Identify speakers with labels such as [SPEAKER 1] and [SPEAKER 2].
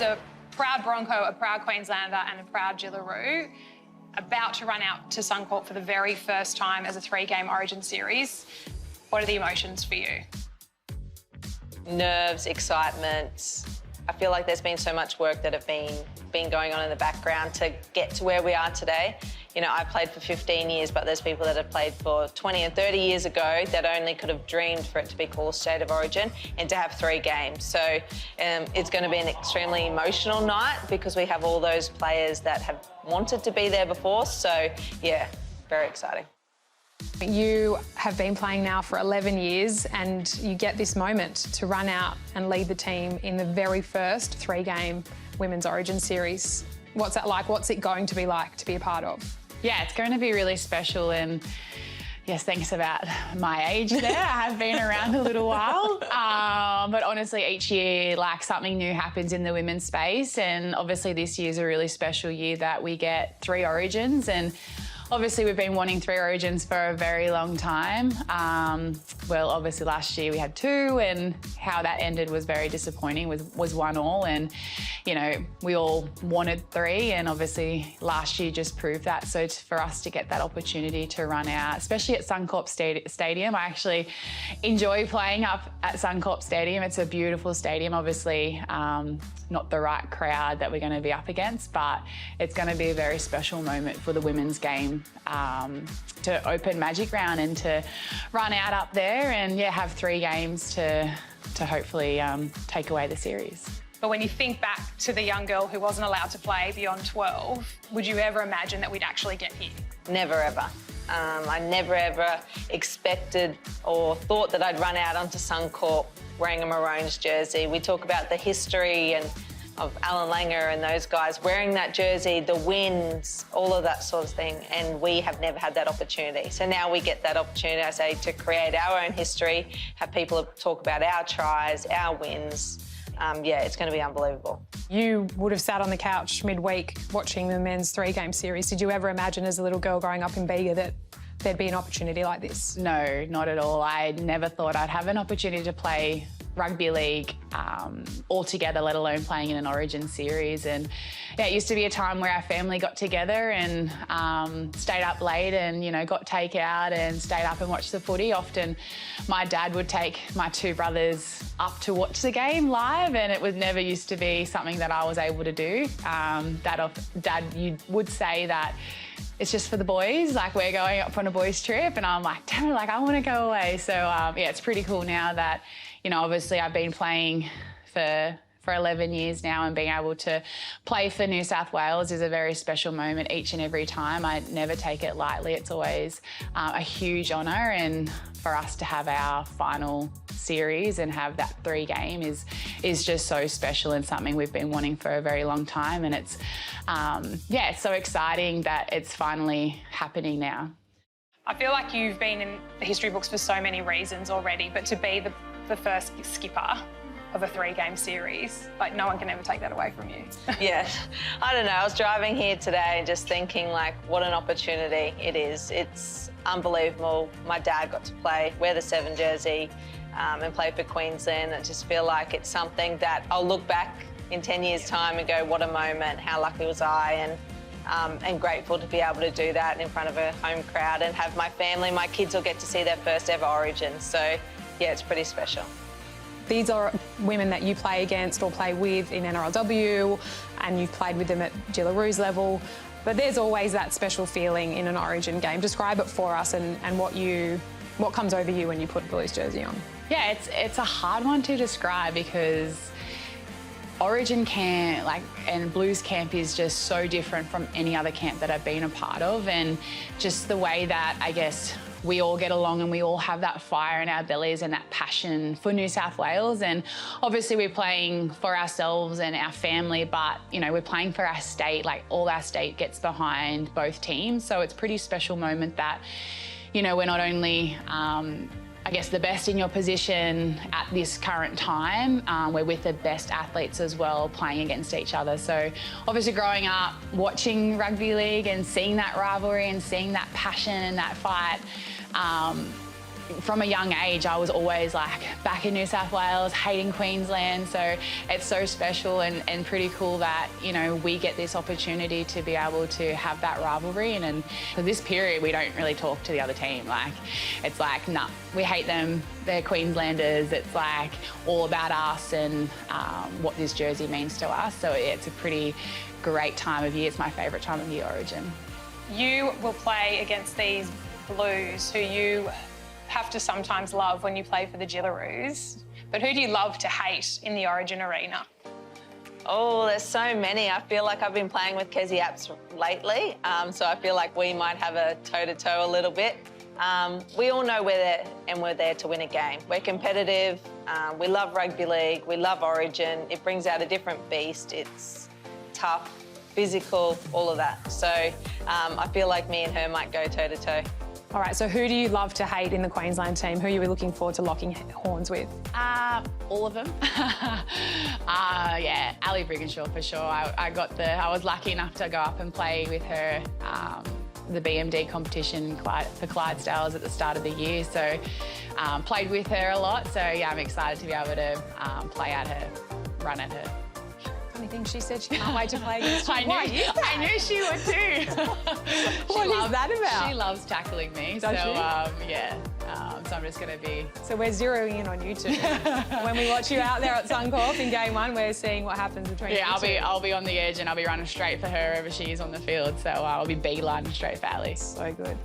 [SPEAKER 1] as a proud Bronco, a proud Queenslander and a proud Jillaroo, about to run out to Suncorp for the very first time as a 3-game Origin series, what are the emotions for you?
[SPEAKER 2] Nerves, excitement. I feel like there's been so much work that have been going on in the background to get to where we are today. You know, I played for 15 years, but there's people that have played for 20 and 30 years ago that only could have dreamed for it to be called State of Origin and to have 3 games. So it's going to be an extremely emotional night because we have all those players that have wanted to be there before. So, yeah, very exciting.
[SPEAKER 1] You have been playing now for 11 years and you get this moment to run out and lead the team in the very first 3-game Women's Origin series. What's that like? What's it going to be like to be a part of?
[SPEAKER 3] Yeah, it's going to be really special, and yes, thanks about my age there. I have been around a little while, but honestly, each year, like, something new happens in the women's space, and obviously this year's a really special year that we get 3 Origins, and obviously we've been wanting 3 Origins for a very long time. Well, obviously last year we had 2, and how that ended was very disappointing, was 1-1, and, you know, we all wanted 3, and obviously last year just proved that. So for us to get that opportunity to run out, especially at Suncorp Stadium, I actually enjoy playing up at Suncorp Stadium. It's a beautiful stadium, obviously not the right crowd that we're going to be up against, but it's going to be a very special moment for the women's game to open Magic Round and to run out up there and, yeah, have 3 games to hopefully take away the series.
[SPEAKER 1] But when you think back to the young girl who wasn't allowed to play beyond 12, would you ever imagine that we'd actually get here? Never,
[SPEAKER 2] ever. I never, ever expected or thought that I'd run out onto Suncorp wearing a Maroons jersey. We talk about the history and of Alan Langer and those guys wearing that jersey, the wins, all of that sort of thing, and we have never had that opportunity. So now we get that opportunity, I say, to create our own history, have people talk about our tries, our wins. Yeah, it's going to be unbelievable.
[SPEAKER 1] You would have sat on the couch midweek watching the men's 3-game series. Did you ever imagine as a little girl growing up in Bega that there'd be an opportunity like this?
[SPEAKER 3] No, not at all. I never thought I'd have an opportunity to play rugby league altogether, let alone playing in an Origin series. And yeah, it used to be a time where our family got together and stayed up late and, you know, got takeout and stayed up and watched the footy. Often my dad would take my 2 brothers up to watch the game live, and it was never used to be something that I was able to do. Dad, you would say that it's just for the boys, like we're going up on a boys trip, and I'm like, damn it, like I want to go away. So yeah, it's pretty cool now that, you know, obviously I've been playing for 11 years now, and being able to play for New South Wales is a very special moment each and every time. I never take it lightly. It's always a huge honour, and for us to have our final series and have that 3-game is just so special and something we've been wanting for a very long time. And it's, yeah, it's so exciting that it's finally happening now.
[SPEAKER 1] I feel like you've been in the history books for so many reasons already, but to be the first skipper of a 3-game series, like, no one can ever take that away from you.
[SPEAKER 2] Yeah, I don't know. I was driving here today and just thinking, like, what an opportunity it is. It's unbelievable. My dad got to wear the 7 jersey and play for Queensland. I just feel like it's something that I'll look back in 10 years' time and go, what a moment, how lucky was I, and grateful to be able to do that in front of a home crowd and have my family, my kids will get to see their first ever Origin. So, yeah, it's pretty special.
[SPEAKER 1] These are women that you play against or play with in NRLW, and you've played with them at Jillaroo's level, but there's always that special feeling in an Origin game. Describe it for us and what comes over you when you put a Blues jersey on.
[SPEAKER 3] Yeah, it's a hard one to describe because Origin camp, and Blues camp is just so different from any other camp that I've been a part of, and just the way that, I guess, we all get along and we all have that fire in our bellies and that passion for New South Wales. And obviously we're playing for ourselves and our family, but, you know, we're playing for our state. Like, all our state gets behind both teams. So it's a pretty special moment that, you know, we're not only I guess the best in your position at this current time, we're with the best athletes as well, playing against each other. So obviously growing up, watching rugby league and seeing that rivalry and seeing that passion and that fight, from a young age, I was always like back in New South Wales, hating Queensland. So it's so special and pretty cool that, you know, we get this opportunity to be able to have that rivalry. And for this period, we don't really talk to the other team. Like, it's like, nah, we hate them. They're Queenslanders. It's like all about us and what this jersey means to us. So it's a pretty great time of year. It's my favourite time of year, Origin.
[SPEAKER 1] You will play against these Blues who you have to sometimes love when you play for the Gillaroos. But who do you love to hate in the Origin arena?
[SPEAKER 2] Oh, there's so many. I feel like I've been playing with Kezie apps lately, so I feel like we might have a toe-to-toe a little bit. We all know we're there and we're there to win a game. We're competitive, we love rugby league, we love Origin. It brings out a different beast. It's tough, physical, all of that. So I feel like me and her might go toe-to-toe.
[SPEAKER 1] All right, so who do you love to hate in the Queensland team? Who are you looking forward to locking horns with?
[SPEAKER 3] All of them. Yeah, Ali Brigginshaw for sure. I was lucky enough to go up and play with her the BMD competition for Clydesdales at the start of the year. So played with her a lot. So yeah, I'm excited to be able to play at her, run at her.
[SPEAKER 1] Funny thing, she said she can't wait to play against you.
[SPEAKER 3] I knew she would too.
[SPEAKER 1] What is that about?
[SPEAKER 3] She loves tackling me.
[SPEAKER 1] Does
[SPEAKER 3] so
[SPEAKER 1] she?
[SPEAKER 3] yeah. So I'm just going to be...
[SPEAKER 1] So we're zeroing in on you two. When we watch you out there at Suncorp in game one, we're seeing what happens between you two.
[SPEAKER 3] I'll be on the edge and I'll be running straight for her wherever she is on the field. So I'll be beelining straight for Ali.
[SPEAKER 1] So good.